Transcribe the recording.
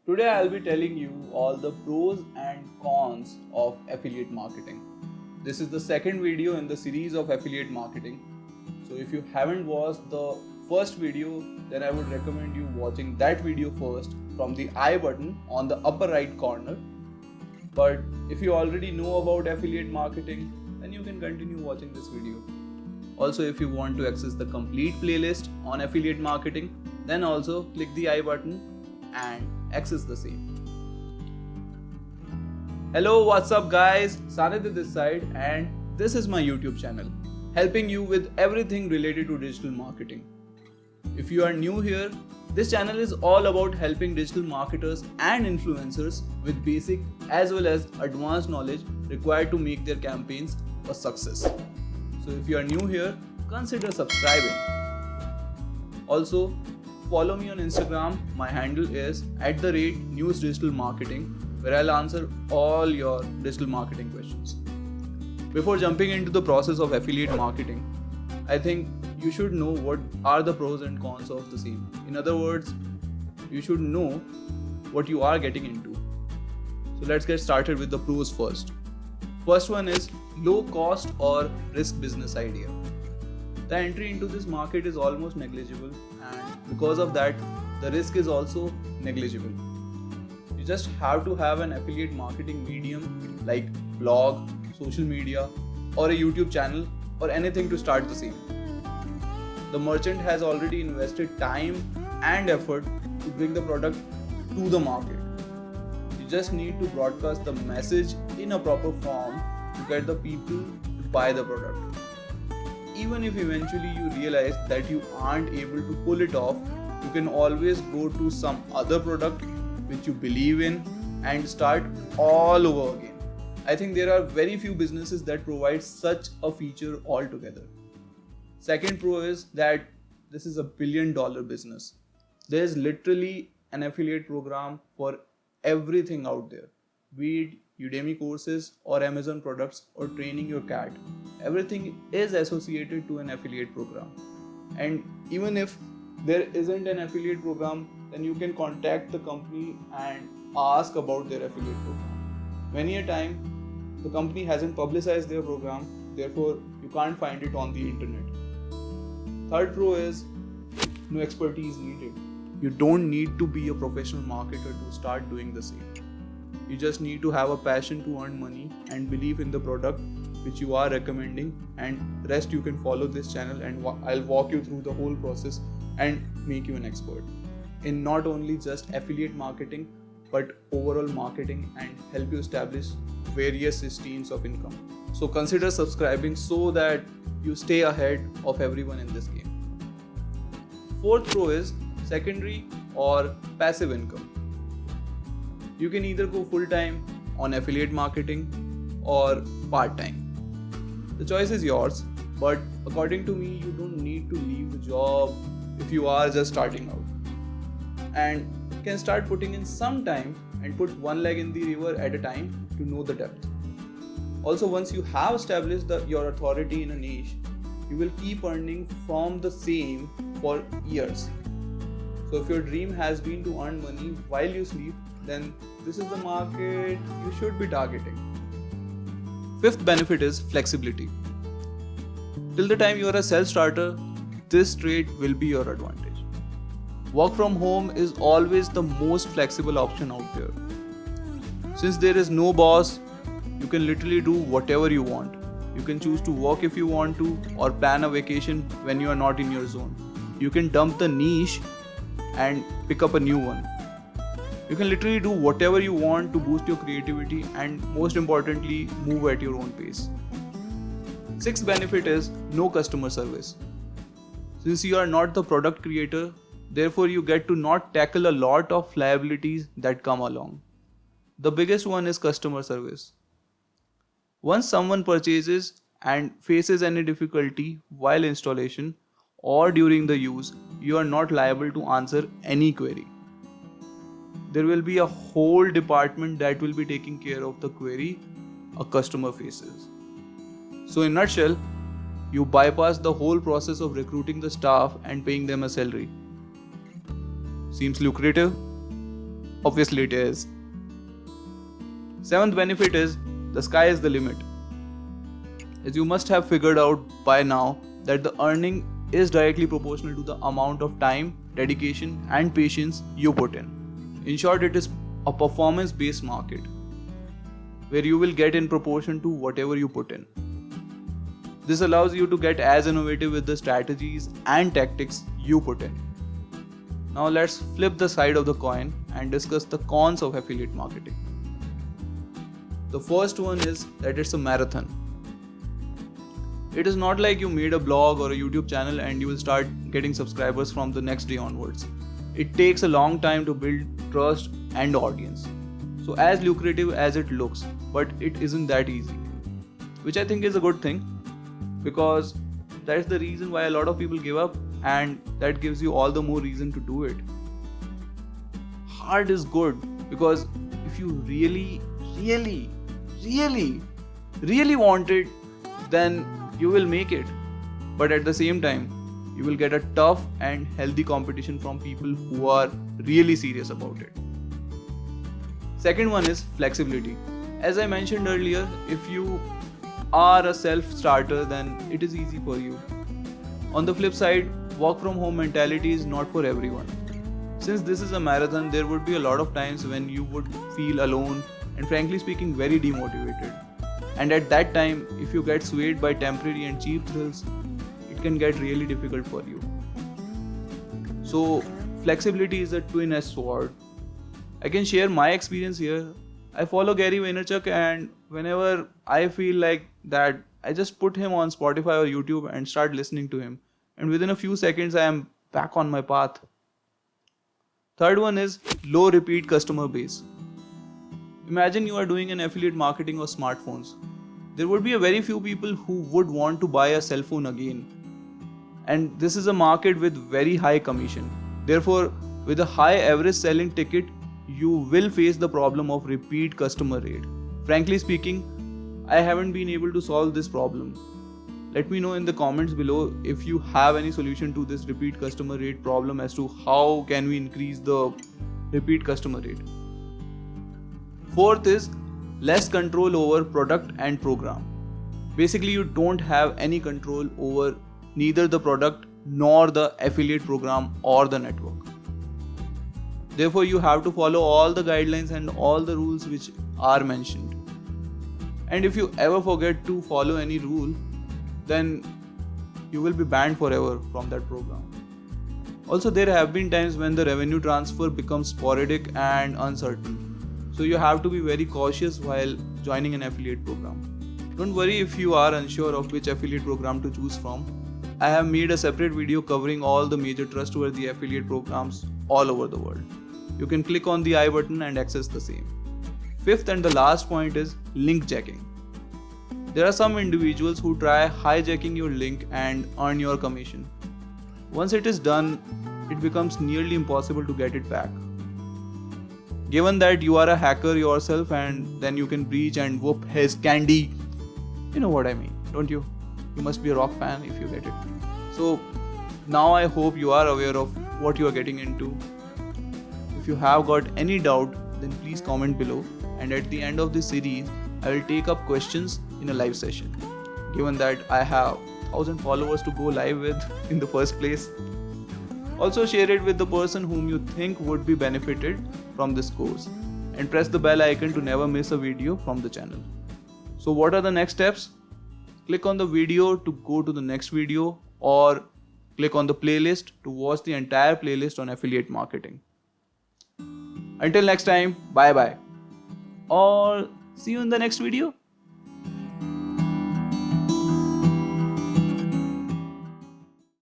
Today I'll be telling you all the pros and cons of affiliate marketing. This is the second video in the series of affiliate marketing. So if you haven't watched the first video, then I would recommend you watching that video first from the I button on the upper right corner. But if you already know about affiliate marketing, then you can continue watching this video. Also, if you want to access the complete playlist on affiliate marketing, then also click the I button and access the same. Hello, what's up guys? Sanidhya this side, and this is my YouTube channel, helping you with everything related to digital marketing. If you are new here, this channel is all about helping digital marketers and influencers with basic as well as advanced knowledge required to make their campaigns a success. So if you are new here, consider subscribing. Also, follow me on Instagram. My handle is @newsdigitalmarketing, where I'll answer all your digital marketing questions. Before jumping into the process of affiliate marketing, I think you should know what are the pros and cons of the same. In other words, you should know what you are getting into. So let's get started with the pros first. First one is low cost or risk business idea. The entry into this market is almost negligible, and because of that, the risk is also negligible. You just have to have an affiliate marketing medium like blog, social media, or a YouTube channel or anything to start the same. The merchant has already invested time and effort to bring the product to the market. You just need to broadcast the message in a proper form to get the people to buy the product. Even if eventually you realize that you aren't able to pull it off, you can always go to some other product which you believe in and start all over again. I think there are very few businesses that provide such a feature altogether. Second pro is that this is a billion-dollar business. There is literally an affiliate program for everything out there, be it Udemy courses or Amazon products or training your cat. Everything is associated to an affiliate program. And even if there isn't an affiliate program, then you can contact the company and ask about their affiliate program. Many a time, the company hasn't publicized their program, therefore you can't find it on the internet. Third pro is no expertise needed. You don't need to be a professional marketer to start doing the same. You just need to have a passion to earn money and believe in the product which you are recommending, and rest you can follow this channel and I'll walk you through the whole process and make you an expert in not only just affiliate marketing but overall marketing and help you establish various streams of income. So consider subscribing so that you stay ahead of everyone in this game. Fourth pro is secondary or passive income. You can either go full-time on affiliate marketing or part-time. The choice is yours, but according to me, you don't need to leave the job if you are just starting out, and can start putting in some time and put one leg in the river at a time to know the depth. Also, once you have established your authority in a niche, you will keep earning from the same for years. So if your dream has been to earn money while you sleep, then this is the market you should be targeting. Fifth benefit is flexibility. Till the time you are a self-starter, this trait will be your advantage. Work from home is always the most flexible option out there. Since there is no boss, you can literally do whatever you want. You can choose to work if you want to, or plan a vacation when you are not in your zone. You can dump the niche and pick up a new one. You can literally do whatever you want to boost your creativity and most importantly, move at your own pace. Sixth benefit is no customer service. Since you are not the product creator, therefore you get to not tackle a lot of liabilities that come along. The biggest one is customer service. Once someone purchases and faces any difficulty while installation or during the use, you are not liable to answer any query. There will be a whole department that will be taking care of the query a customer faces. So in a nutshell, you bypass the whole process of recruiting the staff and paying them a salary. Seems lucrative? Obviously it is. Seventh benefit is the sky is the limit. As you must have figured out by now that the earning is directly proportional to the amount of time, dedication and patience you put in. In short, it is a performance based market where you will get in proportion to whatever you put in. This allows you to get as innovative with the strategies and tactics you put in. Now let's flip the side of the coin and discuss the cons of affiliate marketing. The first one is that it's a marathon. It is not like you made a blog or a YouTube channel and you will start getting subscribers from the next day onwards. It takes a long time to build trust and audience. So as lucrative as it looks, but it isn't that easy. Which I think is a good thing, because that's the reason why a lot of people give up, and that gives you all the more reason to do it. Hard is good, because if you really want it, then you will make it. But at the same time, you will get a tough and healthy competition from people who are really serious about it. Second one is flexibility. As I mentioned earlier, if you are a self-starter, then it is easy for you. On the flip side, work from home mentality is not for everyone. Since this is a marathon, there would be a lot of times when you would feel alone and frankly speaking very demotivated. And at that time, if you get swayed by temporary and cheap thrills, it can get really difficult for you. So flexibility is a twin-edged sword. I can share my experience here. I follow Gary Vaynerchuk, and whenever I feel like that, I just put him on Spotify or YouTube and start listening to him. And within a few seconds, I am back on my path. Third one is low repeat customer base. Imagine you are doing an affiliate marketing of smartphones. There would be a very few people who would want to buy a cell phone again. And this is a market with very high commission. Therefore, with a high average selling ticket, you will face the problem of repeat customer rate. Frankly speaking, I haven't been able to solve this problem. Let me know in the comments below if you have any solution to this repeat customer rate problem as to how can we increase the repeat customer rate. Fourth is less control over product and program. Basically, you don't have any control over neither the product nor the affiliate program or the network. Therefore, you have to follow all the guidelines and all the rules which are mentioned. And if you ever forget to follow any rule, then you will be banned forever from that program. Also, there have been times when the revenue transfer becomes sporadic and uncertain. So you have to be very cautious while joining an affiliate program. Don't worry if you are unsure of which affiliate program to choose from. I have made a separate video covering all the major trustworthy affiliate programs all over the world. You can click on the I button and access the same. Fifth and the last point is linkjacking. There are some individuals who try hijacking your link and earn your commission. Once it is done, it becomes nearly impossible to get it back. Given that you are a hacker yourself, and then you can breach and whoop his candy. You know what I mean, don't you? You must be a rock fan if you get it. So now I hope you are aware of what you are getting into. If you have got any doubt, then please comment below, and at the end of this series, I will take up questions in a live session. Given that I have 1,000 followers to go live with in the first place. Also share it with the person whom you think would be benefited from this course, and press the bell icon to never miss a video from the channel. So what are the next steps? Click on the video to go to the next video, or click on the playlist to watch the entire playlist on affiliate marketing. Until next time, bye bye. Or see you in the next video.